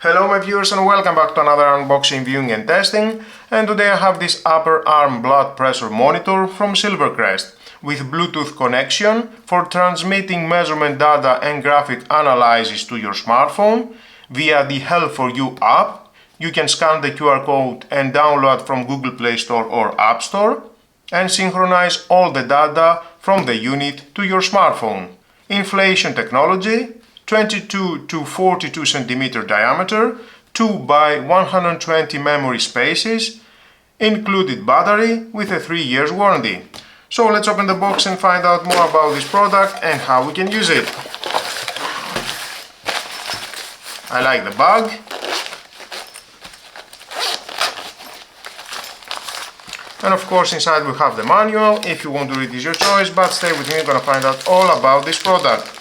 Hello my viewers and welcome back to another unboxing, viewing and testing, and today I have this upper arm blood pressure monitor from Silvercrest with Bluetooth connection for transmitting measurement data and graphic analysis to your smartphone via the Health for You app. You can scan the QR code and download from Google Play Store or App Store and synchronize all the data from the unit to your smartphone. Inflation technology, 22 to 42 cm diameter, 2 by 120 memory spaces, included battery with a 3 years warranty. So let's open the box and find out more about this product and how we can use it. I like the bag. And of course inside we have the manual. If you want to read, it is your choice, but stay with me, I'm gonna find out all about this product.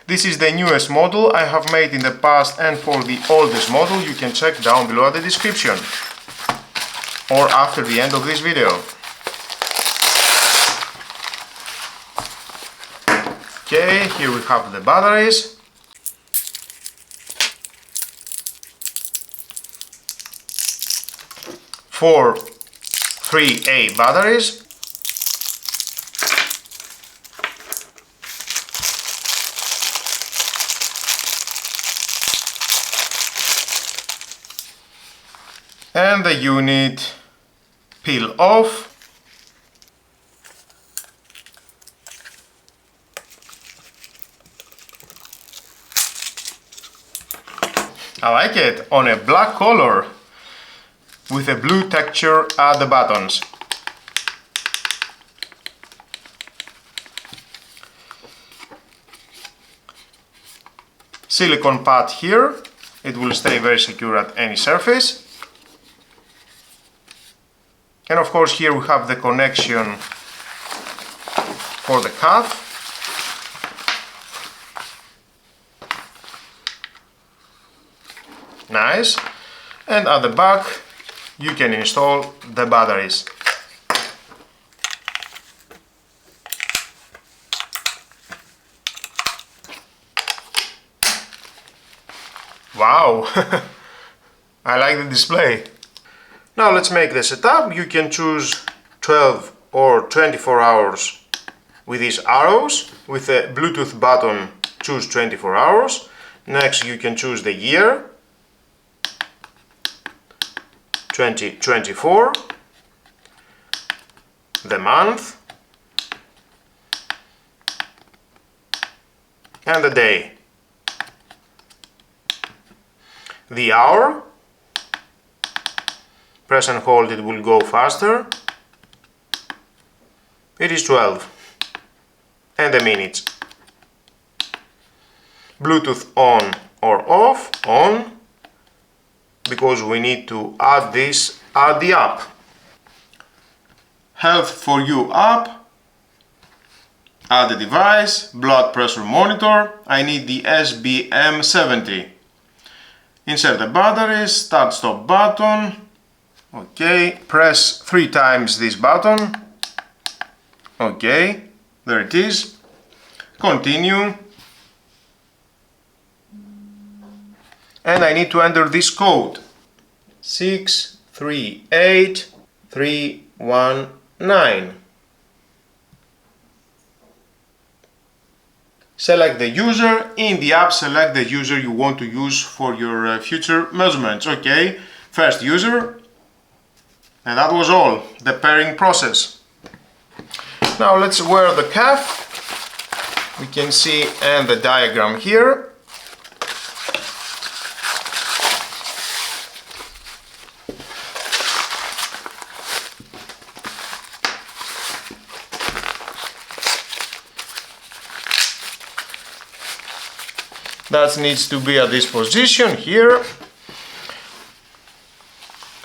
This is the newest model I have made in the past, and for the oldest model you can check down below at the description or after the end of this video. Okay, here we have the batteries. Four 3A batteries. And the unit peel off. I like it, on a black color with a blue texture at the buttons. Silicone pad here, it will stay very secure at any surface. And of course here we have the connection for the cuff. Nice. And at the back you can install the batteries. Wow! I like the display. Now let's make the setup. You can choose 12 or 24 hours with these arrows. With the Bluetooth button, choose 24 hours. Next you can choose the year, 2024, the month, and the day. The hour, press and hold, it will go faster. It is 12. And the minutes. Bluetooth on or off, on, because we need to add this at the app. Health for You app, add the device, blood pressure monitor, I need the SBM 70. Insert the batteries, start stop button, okay, press 3 times this button, okay, there it is, continue. And I need to enter this code, 638319. Select the user. In the app, select the user you want to use for your future measurements. Okay, first user. And that was all, the pairing process. Now let's wear the cuff. We can see and the diagram here. That needs to be at this position here.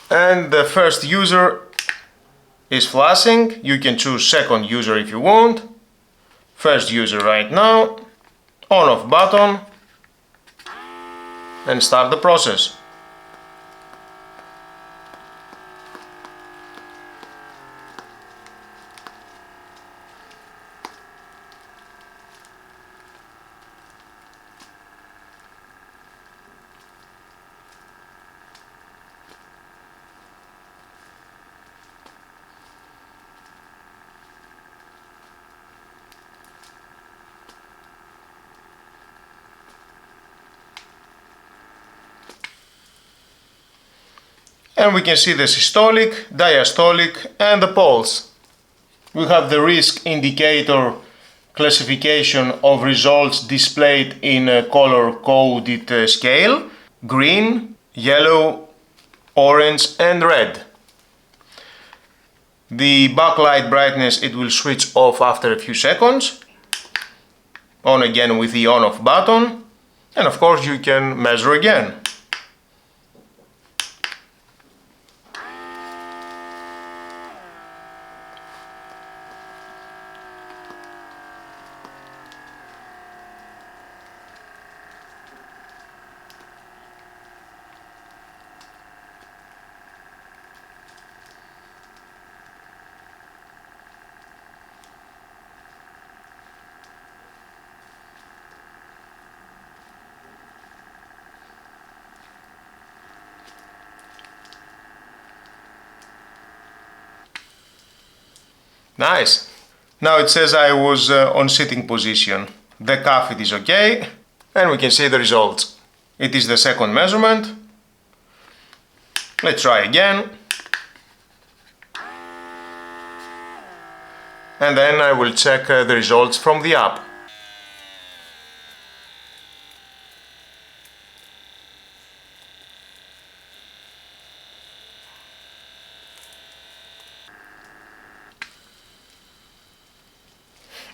And the first user is flashing. You can choose second user if you want. First user right now. On off button. And start the process. And we can see the systolic, diastolic and the pulse. We have the risk indicator classification of results displayed in a color-coded scale: green, yellow, orange and red. The backlight brightness, it will switch off after a few seconds. On again with the on-off button. And of course you can measure again. Nice! Now it says I was on sitting position. The cuff it is okay, and we can see the results. It is the second measurement. Let's try again. And then I will check the results from the app.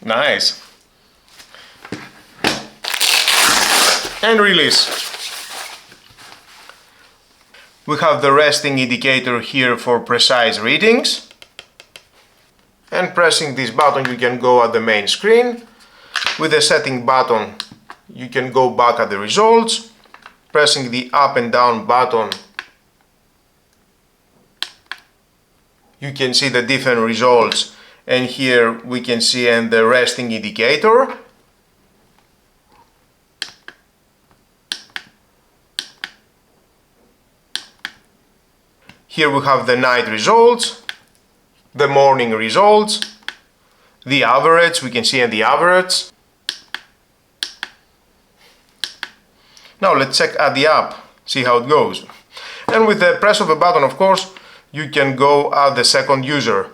Nice. And release. We have the resting indicator here for precise readings. And pressing this button you can go at the main screen. With the setting button you can go back at the results. Pressing the up and down button you can see the different results. And here we can see the resting indicator. Here we have the night results, the morning results, the average, we can see the average. Now let's check at the app, see how it goes. And with the press of a button, of course, you can go at the second user.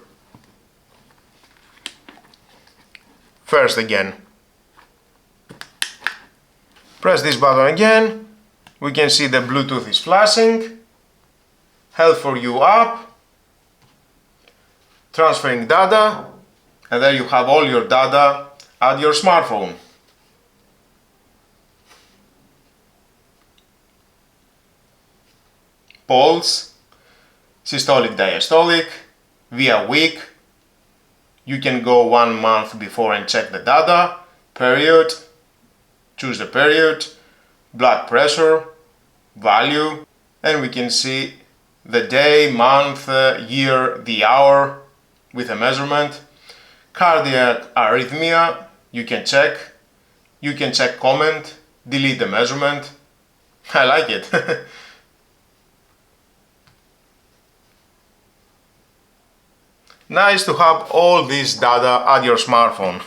First again. Press this button again. We can see the Bluetooth is flashing. Health for You app. Transferring data. And there you have all your data at your smartphone. Pulse, systolic, diastolic, via week. You can go 1 month before and check the data. Period, choose the period, blood pressure, value, and we can see the day, month, year, the hour with a measurement. Cardiac arrhythmia, you can check. You can check comment, delete the measurement. I like it. Nice to have all this data at your smartphone.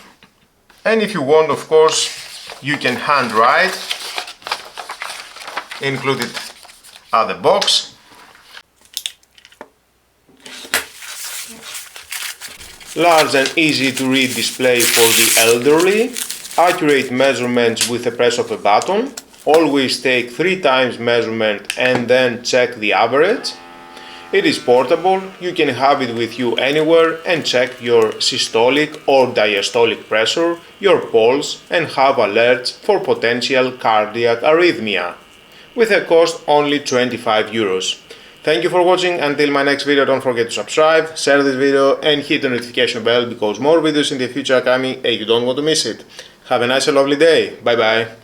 And if you want, of course, you can handwrite, include it at the box. Large and easy to read display for the elderly. Accurate measurements with the press of a button. Always take 3 times measurement and then check the average. It is portable, you can have it with you anywhere and check your systolic or diastolic pressure, your pulse and have alerts for potential cardiac arrhythmia. With a cost only 25 euros. Thank you for watching. Until my next video, don't forget to subscribe, share this video and hit the notification bell because more videos in the future are coming and you don't want to miss it. Have a nice and lovely day. Bye bye.